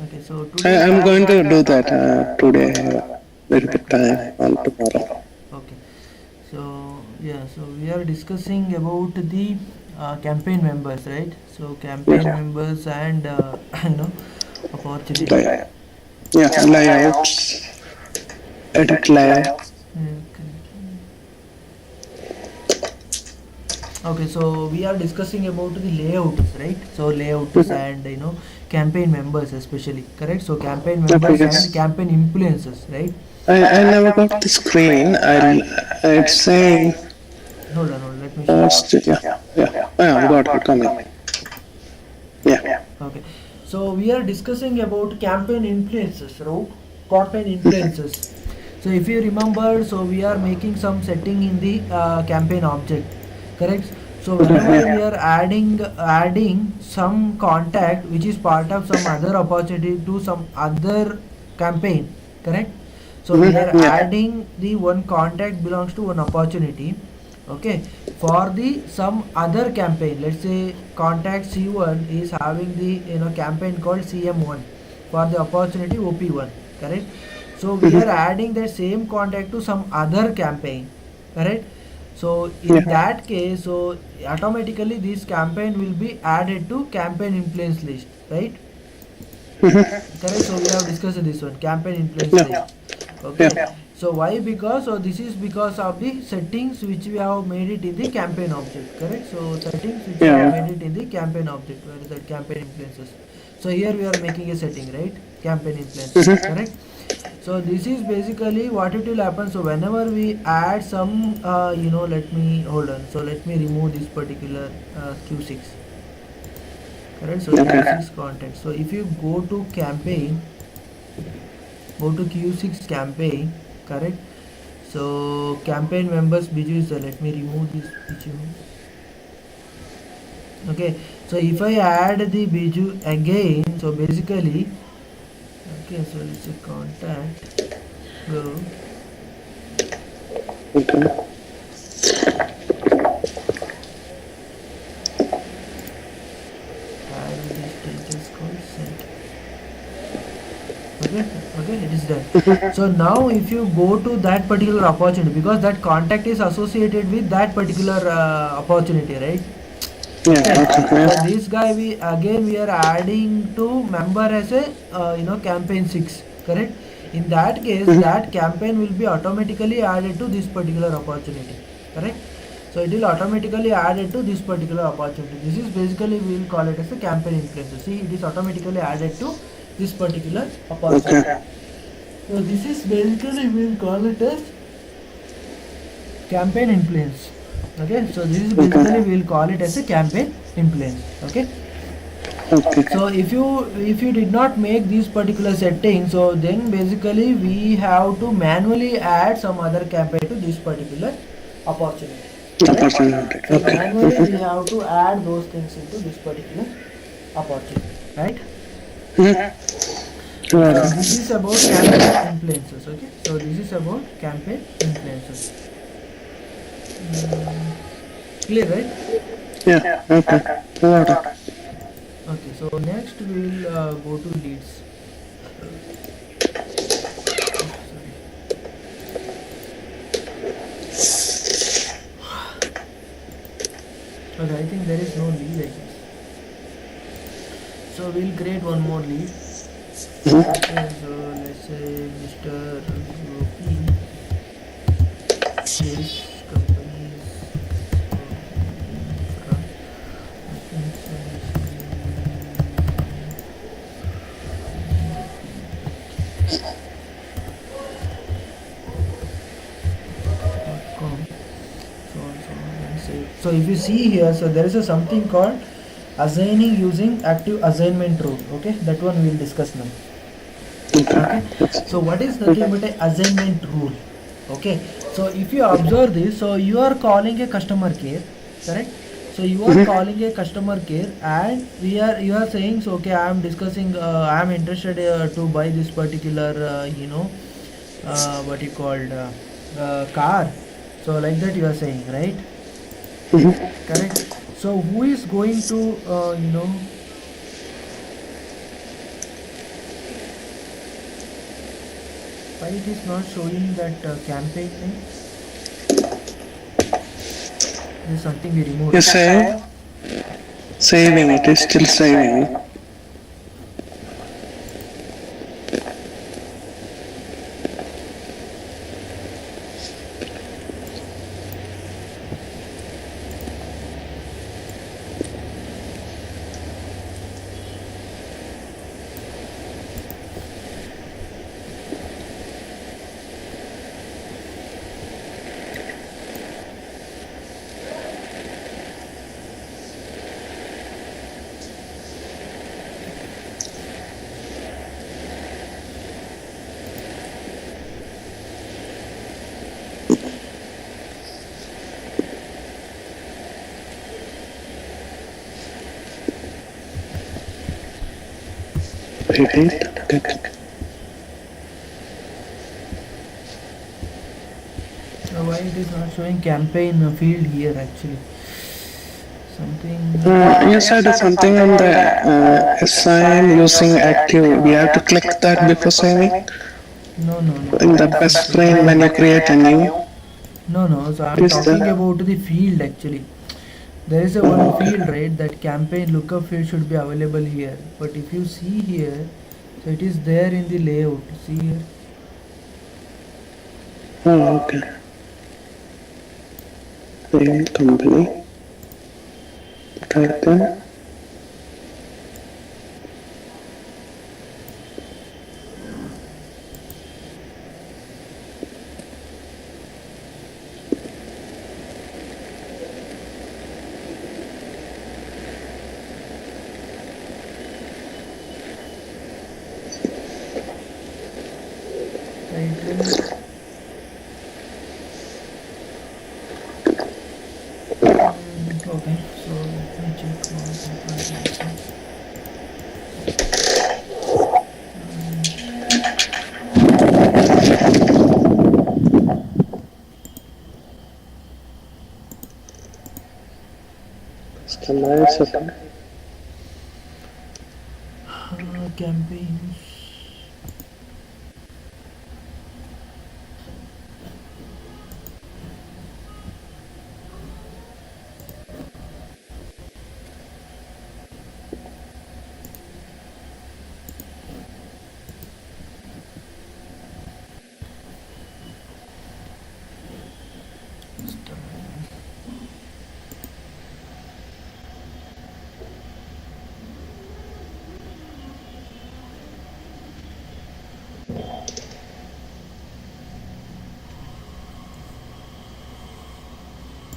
Okay, so today I'm as going to do that today. Little bit time on tomorrow. okay, so yeah, so we are discussing about the campaign members, right? So campaign Yeah. members and you know opportunity. Lay, yeah. Layouts. Edit layout. Okay. Okay, so we are discussing about the layouts, right? So layouts Mhm. and campaign members especially, correct? So campaign Okay. members and Yes. campaign influencers, right? I never got the screen. It's saying. Hold on, hold on, let me show you. Yeah. Yeah. Yeah. Got it. Coming. Yeah. Okay, so we are discussing about campaign influencers, right? Campaign influencers. So if you remember, so we are making some setting in the campaign object, correct? So Mhm. whenever Yeah. we are adding some contact which is part of some other opportunity to some other campaign, correct? So we Mhm. are Yeah. adding the one contact belongs to one opportunity, okay, for the some other campaign. Let's say contact C1 is having the campaign called CM1 for the opportunity OP1, correct? So we are Mhm. adding the same contact to some other campaign, correct? So in Yeah. that case, so automatically this campaign will be added to campaign influence list, right? Mhm. Correct. So we have discussed this one, campaign influence Yeah. list. Yeah. Okay. So why? Because so this is because of the settings which we have made it in the campaign object. Correct. So settings which we have Yeah. made it in the campaign object. Where is that campaign influences? So here we are making a setting, right? Campaign influences. Mhm. Correct. So this is basically what it will happen. So whenever we add some, let me hold on. So let me remove this particular Q6. Correct. So Okay. Q6 content. So if you go to Q6 campaign, correct? So campaign members Biju is there. Let me remove this Biju. Okay. So if I add the Biju again, so basically, okay. So it's a contact. Go. Okay. Add the status called sent. Okay, okay, it is done. So now if you go to that particular opportunity, because that contact is associated with that particular opportunity, right? Yeah. Okay, Okay. so Yeah. this guy we are adding to member as a campaign 6, correct? In that case Mhm. that campaign will be automatically added to this particular opportunity, correct? So it will automatically added to this particular opportunity. This is basically we will call it as a campaign influencer. See, it is automatically added to this particular opportunity. Okay. So this is basically we will call it as campaign influence. Okay, so this is basically Okay. we will call it as a campaign influence. Okay, Okay. so if you did not make these particular settings, so then basically we have to manually add some other campaign to this particular opportunity, correct? Opportunity. So Okay. manually we have to add those things into this particular opportunity, right? Mhm. Okay, Got so it. this is about campaign influencers. Okay, so this is about campaign influencers. Clear, right? Yeah. Okay. Got it. Okay, so next we will go to leads. Sorry. Okay, I think there is no lead, I guess. So we'll create one more lead. Mhm. Okay, so let's say Mr. Gopi sales companies. Infra. Okay, so com. So if you see here, so there is a something called assigning using active assignment rule. Okay, that one we will discuss now. Okay, Okay. so what is nothing Okay. but a assignment rule? Okay, so if you observe this, so you are calling a customer care, correct? So you are Mhm. calling a customer care and you are saying, so okay, I am discussing, I am interested to buy this particular what you called car. So like that you are saying, right? Mhm. Correct. So who is going to Why it is not showing that campaign name? This is something we removed. You save? Saving, it is still saving. Wait. Why it is not showing campaign field here actually? Something. You said something on the assign using active. We have to click that before saving. No, no, no. In the best friend when you create a new. No, no. So I'm Is talking the- about the field actually. There is a one field, right? That campaign lookup field should be available here. But if you see here, so it is there in the layout. See here. Oh, okay. Same company. Type in. Title. Okay, so let me check one. Customize setting. Campaigns.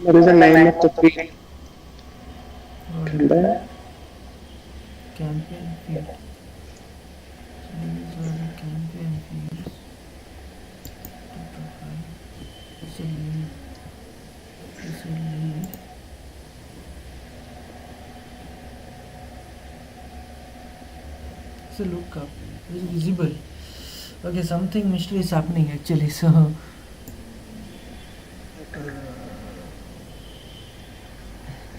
What is the name of the field? Campaign. Campaign field. So these are the campaign fields. This is lead. This is lead. It's a lookup. It is visible. Okay, something mystery is happening actually. So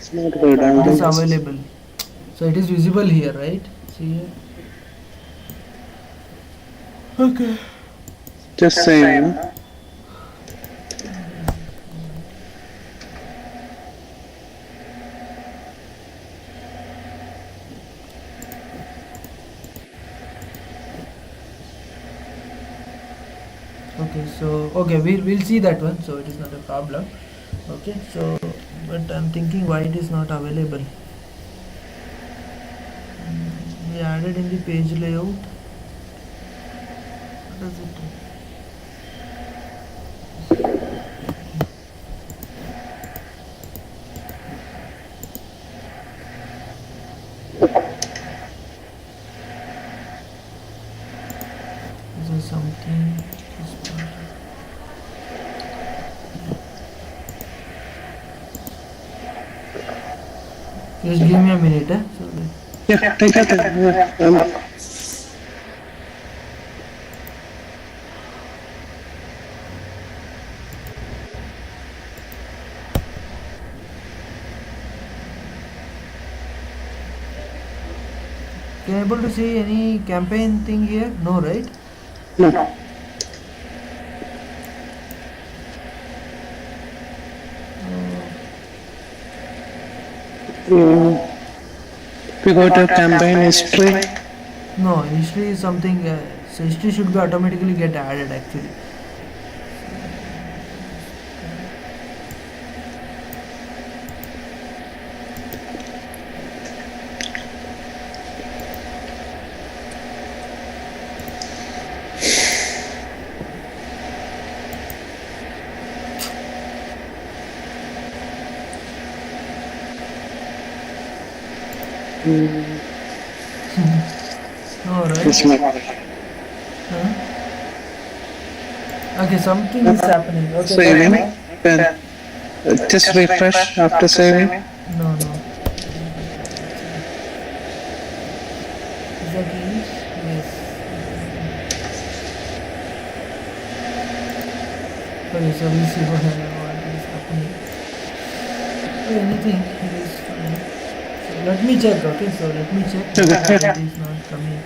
It's not good. it is available. So it is visible here, right? See here. Okay. Just saying. Okay, so okay, we'll see that one. So it is not a problem. Okay, so but I'm thinking why it is not available. We added in the page layout. What does it do? Is there something? This part. Just give me a minute. So Yeah, take your time. Yeah. can you able to see any campaign thing here? No, right? No. We go to campaign history. No, history is something. So history should be automatically get added actually. No, It's right? not Huh? Okay, something is happening. Okay, let saving. me. Then just refresh after saving. No, no. Is that English? Yes. Okay, so we'll see what is happening. Okay, anything it is fine. So let me check. Okay, so let me check. Okay. It is not coming.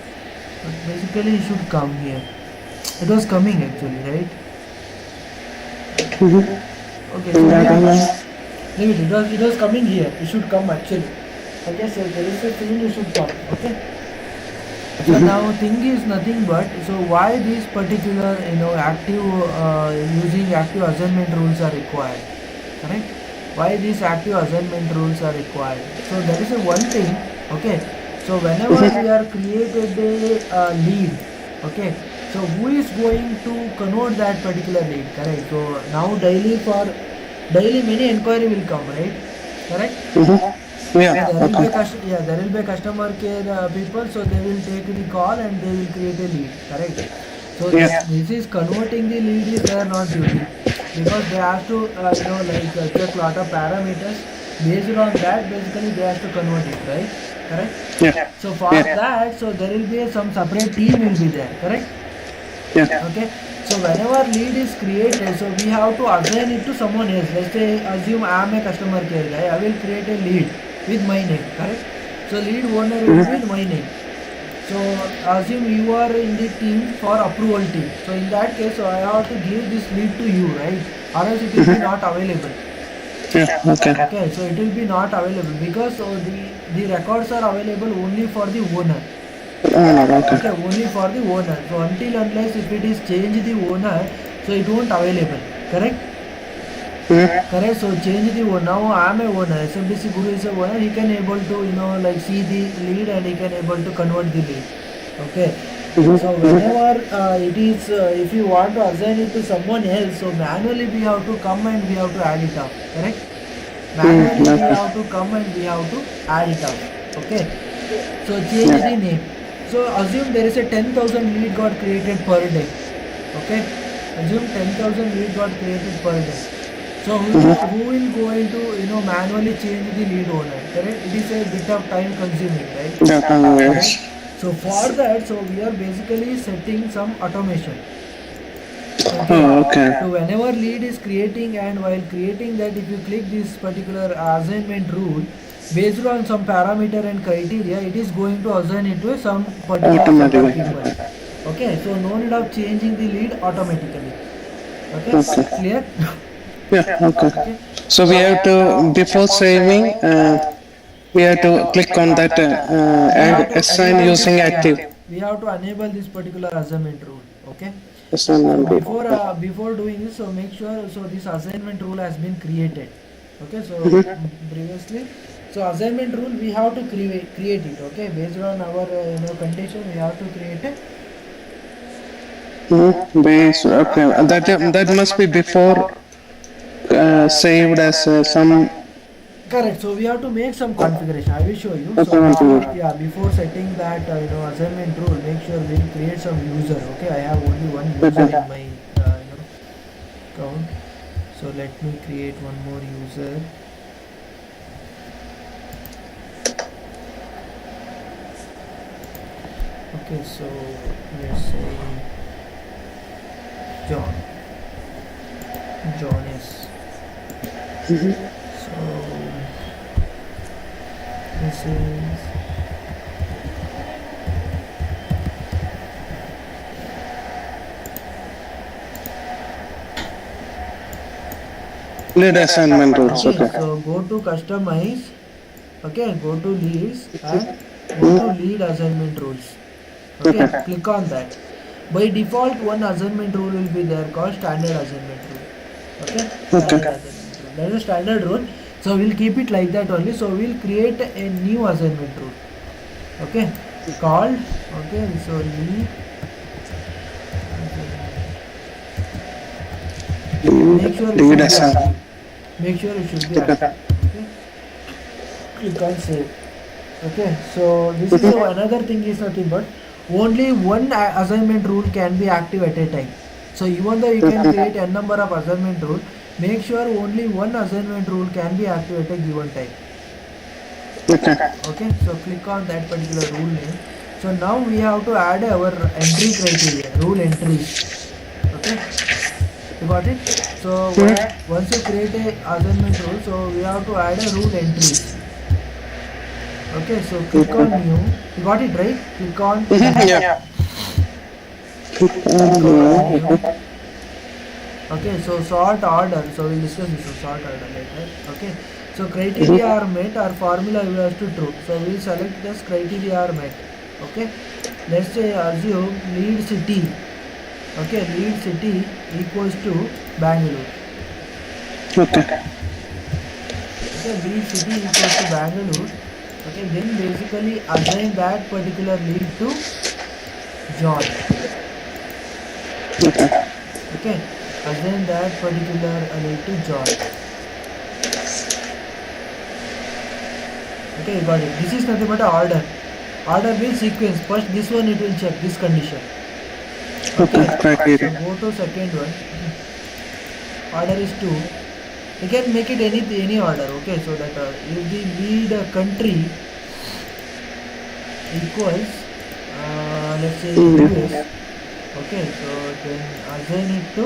But basically, it should come here. It was coming actually, right? Okay, so leave it. It was coming here. It should come actually. Okay, so there is a field. It should come. Okay. So now thing is nothing but so why these particular active using active assignment rules are required, correct? Why these active assignment rules are required? So that is a one thing. Okay. So whenever we are created a lead, okay. So who is going to convert that particular lead, correct? So now daily many inquiry will come, right? Correct. Yeah. Okay. There will be a customer care people, so they will take the call and they will create a lead, correct? So Yeah. this is converting the lead is their not duty because they have to check lot of parameters. Based on that, basically they have to convert it, right? Correct. Yeah. So for that, so there will be some separate team will be there, correct? Yeah. Okay. So whenever lead is created, so we have to assign it to someone else. Let's say assume I am a customer care guy. I will create a lead with my name, correct? So lead owner will be my name. So assume you are in the team for approval team. So in that case, so I have to give this lead to you, right? Or else it will be not available. Yeah. Okay. Okay, so it will be not available because so the records are available only for the owner. Okay. Okay, only for the owner. So until unless if it is change the owner, so it won't available. Correct? Correct. So change the owner. Now I am a owner. SMBC Guru is a owner. He can able to like see the lead and he can able to convert the lead. Okay. So whenever it is, if you want to assign it to someone else, so manually we have to come and we have to add it up. Correct? Manually we have to come and we have to add it up. Okay. So change the name. So assume there is a 10,000 lead got created per day. Okay. Assume 10,000 lead got created per day. So who will going to manually change the lead owner? Correct. It is a bit of time consuming, right? Yeah. Correct? So for that, so we are basically setting some automation. Okay. Okay. So whenever lead is creating and while creating that, if you click this particular assignment rule, based on some parameter and criteria, it is going to assign it to some particular set of Automatically. people. Okay. So no need of changing the lead automatically. Okay. Clear? Yeah. Okay. Okay. So we have to before saving. We have to click on that add assign using active. We have to enable this particular assignment rule. Okay. So Assignment group. before doing this, so make sure so this assignment rule has been created. Okay, so previously, so assignment rule we have to create it. Okay, based on our condition, we have to create it. Base. Okay. That must be before saved as some. Correct. So we have to make some configuration. I will show you. So before setting that assignment rule, make sure we create some user. Okay, I have only one user in my account. So let me create one more user. Okay, so let's say John. John is. So this is Lead assignment rules. okay. Okay. So go to customize Okay, go to leads and go to lead assignment rules. Okay, click on that. By default, one assignment rule will be there called standard assignment rule. Okay, standard Okay. assignment rule. That is a standard rule. So we'll keep it like that only. So we'll create a new assignment rule. Okay, called. Okay, so lead. Make sure it should Lead be assign. active. Make sure it should be active. Okay, click on save. Okay, so this is another thing is nothing but only one assignment rule can be active at a time. So even though you can create n number of assignment rule, make sure only one assignment rule can be active at a given time. Okay. Okay, so click on that particular rule name. So now we have to add our entry criteria, rule entries. Okay, you got it? So once you create a assignment rule, so we have to add a rule entries. Okay, so click on new. You got it right? Click on Yeah. new. Okay, so sort order. So we'll discuss this. So sort order later. Okay. So criteria are met. Our formula equals to true. So we'll select this criteria are met. Okay. Let's say assume lead city. Okay, lead city equals to Bangalore. Okay. Okay, lead city equals to Bangalore. Okay, then basically assign that particular lead to John. Okay. Okay, assign that particular lead to John. Okay, got it. This is nothing but an order. Order means sequence. First this one it will check this condition. Okay. So Criteria. go to second one. Order is 2. You can make it any order. Okay, so that if the lead country equals let's say US. Okay, so then assign it to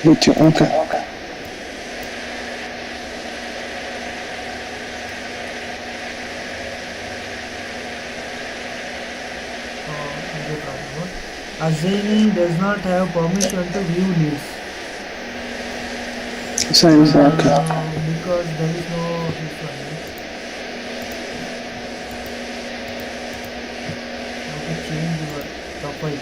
Okay. assigning does not have permission to view leads. Science. Okay. Because there is no this one. How to change your profile.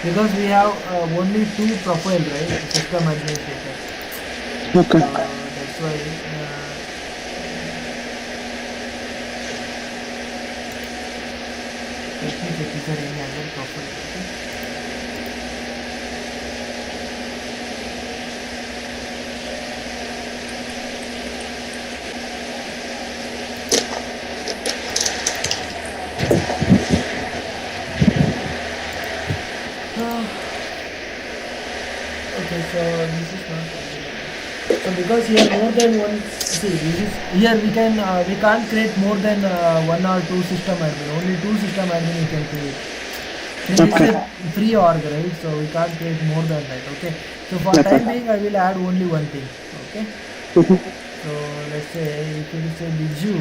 Because we have only 2 profile, right? System administrator. Okay. That's why. Let me check if there any other profile. Okay? Okay, so this is not. So because here more than one, see this is here we can't create more than 1 or 2 system admin. Only 2 system admin you can create. This is a free org, right? So we can't create more than that. Okay. So for time being, I will add only one thing. Okay. So let's say if it is a Biju,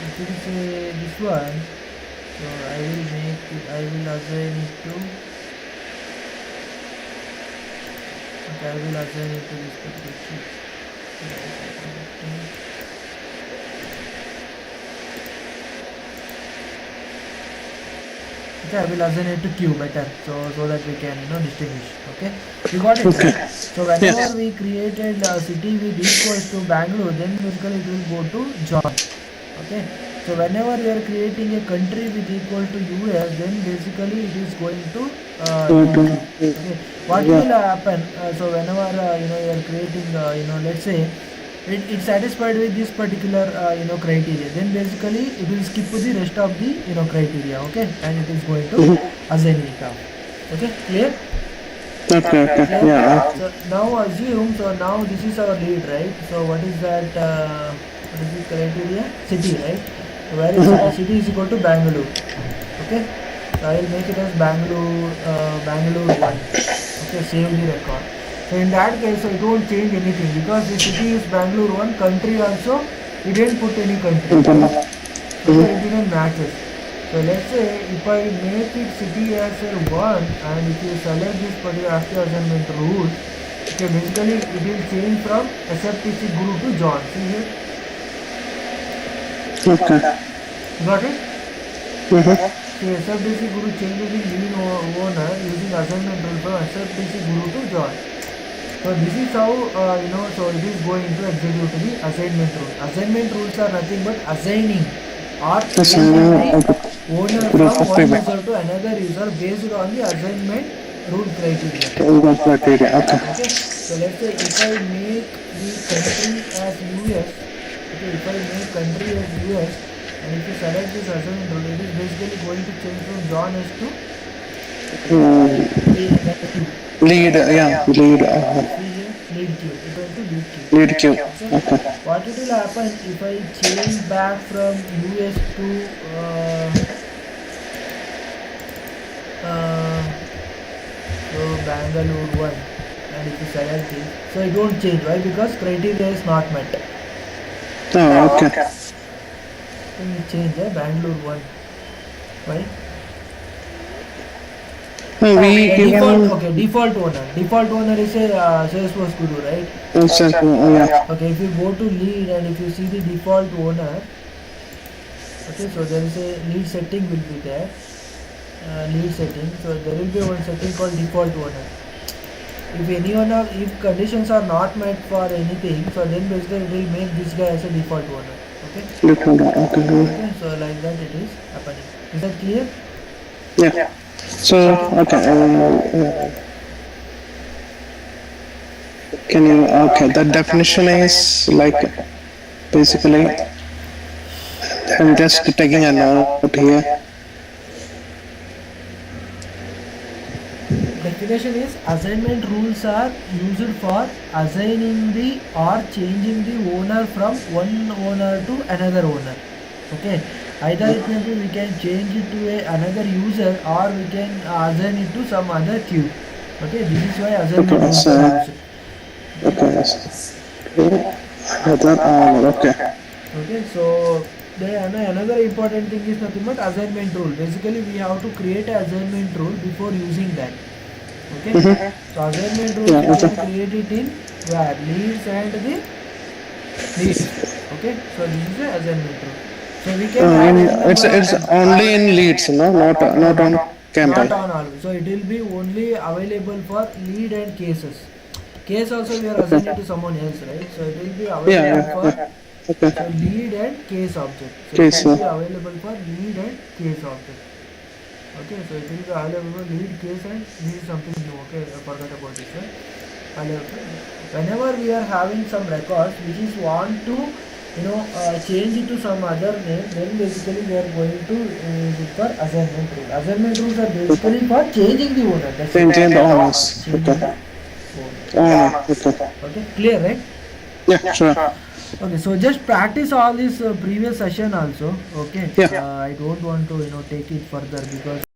if it is a this one. So I will assign it to, okay, I will assign it to this particular sheet. Okay, I will assign it to Q better, so that we can distinguish. Okay, you got it. Okay. Right? So whenever we created a city with equals to Bangalore, then basically it will go to John. Okay. So whenever you are creating a country with equal to US, then basically it is going to okay. What will happen? So whenever you are creating let's say it's satisfied with this particular criteria, then basically it will skip the rest of the criteria. Okay, and it is going to assign it up. Okay, clear? Okay. Clear? Yeah. So now assume. So now this is our lead, right? So what is that? What is this criteria? City, right? Where is city? City is equal to Bangalore. Okay, so I will make it as Bangalore 1. Okay, save the record. So in that case, so it won't change anything because the city is Bangalore 1, country also, we didn't put any country. So it didn't matches. So let's say if I make it city as a 1 and if you select this particular active assignment rule, okay, basically it will change from SFTC Guru to John. See here? Okay. Got it? Mm-hmm. So SFDC Guru changes the lien owner using assignment rule from SFDC Guru to John. So this is how so it is going to execute the assignment rule. Assignment rules are nothing but assigning or changing the owner from one user to another user based on the assignment rule criteria. Okay. So let's say if I make the country as US, okay, if I make country as US and if you select this assignment rule, it is basically going to change from John S to Lead, yeah, lead. Lead queue. It went to lead queue. Lead queue. Okay. What it will happen if I change back from US to so Bangalore 1 and if you select it, so it won't change. Why? Because criteria is not met. Oh, okay. Then you change Bangalore 1. Why? Default owner. Default owner is a Salesforce Guru, right? Yeah. Okay, if you go to lead and if you see the default owner, okay, so there is a lead setting will be there. Lead setting. So there will be one setting called default owner. If conditions are not met for anything, so then basically it will make this guy as a default owner. Okay. Okay. So like that it is happening. Is that clear? Yeah. So okay. Can you? Okay. The definition is like basically. I'm just taking a note here. Definition is assignment rules are used for assigning the or changing the owner from one owner to another owner. Okay, either it may be we can change it to another user or we can assign it to some other queue. Okay, this is why assignment rules are used. Okay, so another important thing is nothing but assignment rule. Basically, we have to create an assignment rule before using that. Okay, so assignment rule we can create it in where leads and the leads. Okay, so this is the assignment rule. So we can it's only in leads, no, not on campaign. Not on all. So it will be only available for lead and cases. Case also we are assigning to someone else, right? So it will be available for so lead and case object. So it will be available for lead and case object. Okay, so it will be available for lead, case, and this is something new. Okay, I forgot about this one. Whenever we are having some records which is want to change it to some other name, then basically we are going to use it for assignment rule. Assignment rules are basically for changing the owner. Changing the owners. Okay, clear, right? Yeah, sure. Okay, so just practice all this previous session also. Okay, Yeah. I don't want to take it further because